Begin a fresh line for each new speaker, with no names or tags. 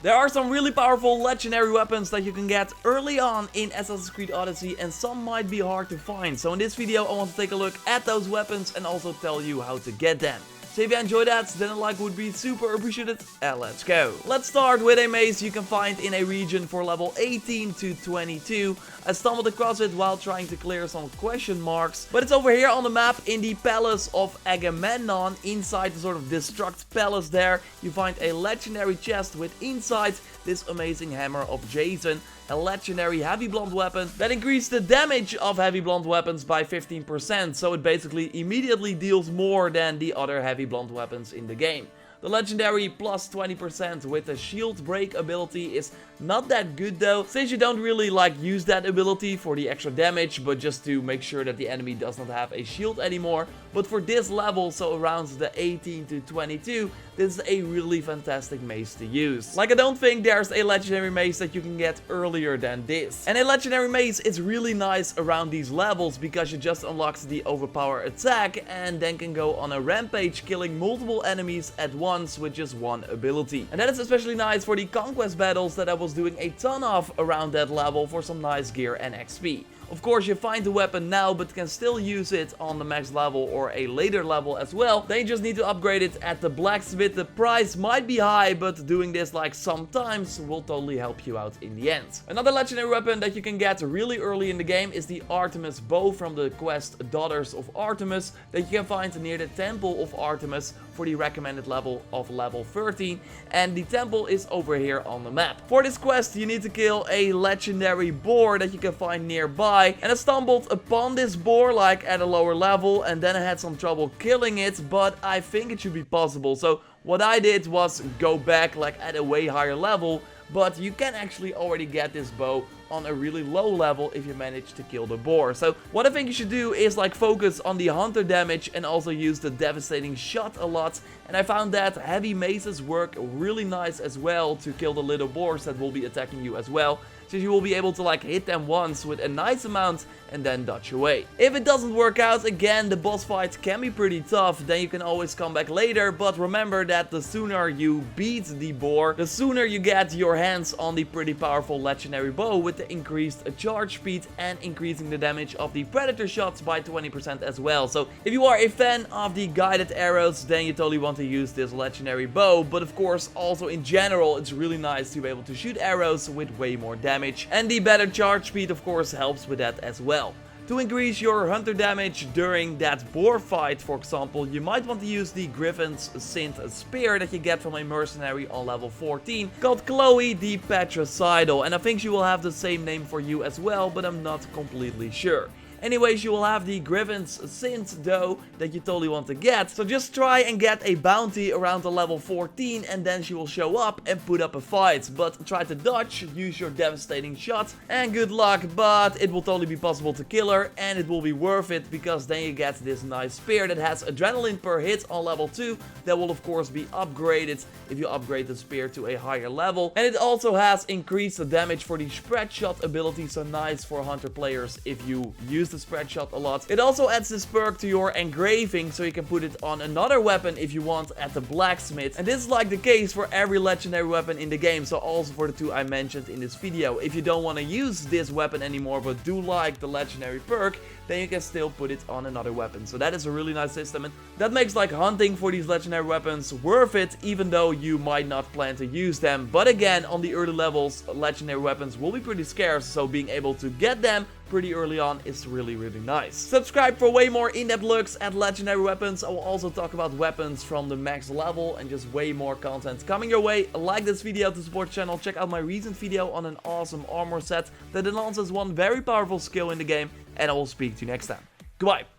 There are some really powerful legendary weapons that you can get early on in Assassin's Creed Odyssey, and some might be hard to find. So in this video I want to take a look at those weapons and also tell you how to get them. So if you enjoyed that, then a like would be super appreciated, and let's go. Let's start with a maze you can find in a region for level 18 to 22. I stumbled across it while trying to clear some question marks, but it's over here on the map in the Palace of Agamemnon. Inside the sort of Destruct Palace there, you find a legendary chest with inside this amazing Hammer of Jason, a legendary heavy blunt weapon that increases the damage of heavy blunt weapons by 15%, so it basically immediately deals more than the other heavy blunt weapons in the game. The legendary plus 20% with the shield break ability is not that good though, since you don't really use that ability for the extra damage, but just to make sure that the enemy does not have a shield anymore. But for this level, so around the 18 to 22, this is a really fantastic mace to use. I don't think there's a legendary mace that you can get earlier than this. And a legendary mace is really nice around these levels because you just unlocks the overpower attack and then can go on a rampage, killing multiple enemies at once with just one ability. And that is especially nice for the conquest battles that I was doing a ton of around that level for some nice gear and XP. Of course, you find the weapon now, but can still use it on the max level or a later level as well. Then you just need to upgrade it at the blacksmith. The price might be high, but doing this sometimes will totally help you out in the end. Another legendary weapon that you can get really early in the game is the Artemis Bow from the quest Daughters of Artemis that you can find near the Temple of Artemis for the recommended level of level 13. And the temple is over here on the map. For this quest, you need to kill a legendary boar that you can find nearby. And I stumbled upon this boar at a lower level, and then I had some trouble killing it, but I think it should be possible. So what I did was go back at a way higher level, but you can actually already get this bow on a really low level if you manage to kill the boar. So what I think you should do is focus on the hunter damage and also use the devastating shot a lot. And I found that heavy maces work really nice as well to kill the little boars that will be attacking you as well, since you will be able to hit them once with a nice amount and then dodge away. If it doesn't work out, again, the boss fight can be pretty tough, then you can always come back later, but remember that the sooner you beat the boar, the sooner you get your hands on the pretty powerful legendary bow with the increased charge speed and increasing the damage of the predator shots by 20% as well. So if you are a fan of the guided arrows, then you totally want to use this legendary bow, but of course also in general it's really nice to be able to shoot arrows with way more damage, and the better charge speed of course helps with that as well. To increase your hunter damage during that boar fight, for example, you might want to use the Griffin's Synth Spear that you get from a mercenary on level 14 called Chloe the Patricidal, and I think she will have the same name for you as well, but I'm not completely sure. Anyways, you will have the Griffin's Synth though that you totally want to get, so just try and get a bounty around the level 14 and then she will show up and put up a fight. But try to dodge, use your devastating shot, and good luck, but it will totally be possible to kill her and it will be worth it because then you get this nice spear that has adrenaline per hit on level 2 that will of course be upgraded if you upgrade the spear to a higher level. And it also has increased the damage for the spread shot ability, so nice for hunter players if you use the spread shot a lot. It also adds this perk to your engraving, so you can put it on another weapon if you want at the blacksmith. And this is the case for every legendary weapon in the game, so also for the two I mentioned in this video. If you don't want to use this weapon anymore but do like the legendary perk, then you can still put it on another weapon. So that is a really nice system, and that makes hunting for these legendary weapons worth it, even though you might not plan to use them. But again, on the early levels, legendary weapons will be pretty scarce, so being able to get them pretty early on is really nice. Subscribe for way more in-depth looks at legendary weapons. I will also talk about weapons from the max level and just way more content coming your way. Like this video to support the channel. Check out my recent video on an awesome armor set that enhances one very powerful skill in the game, and I will speak to you next time. Goodbye.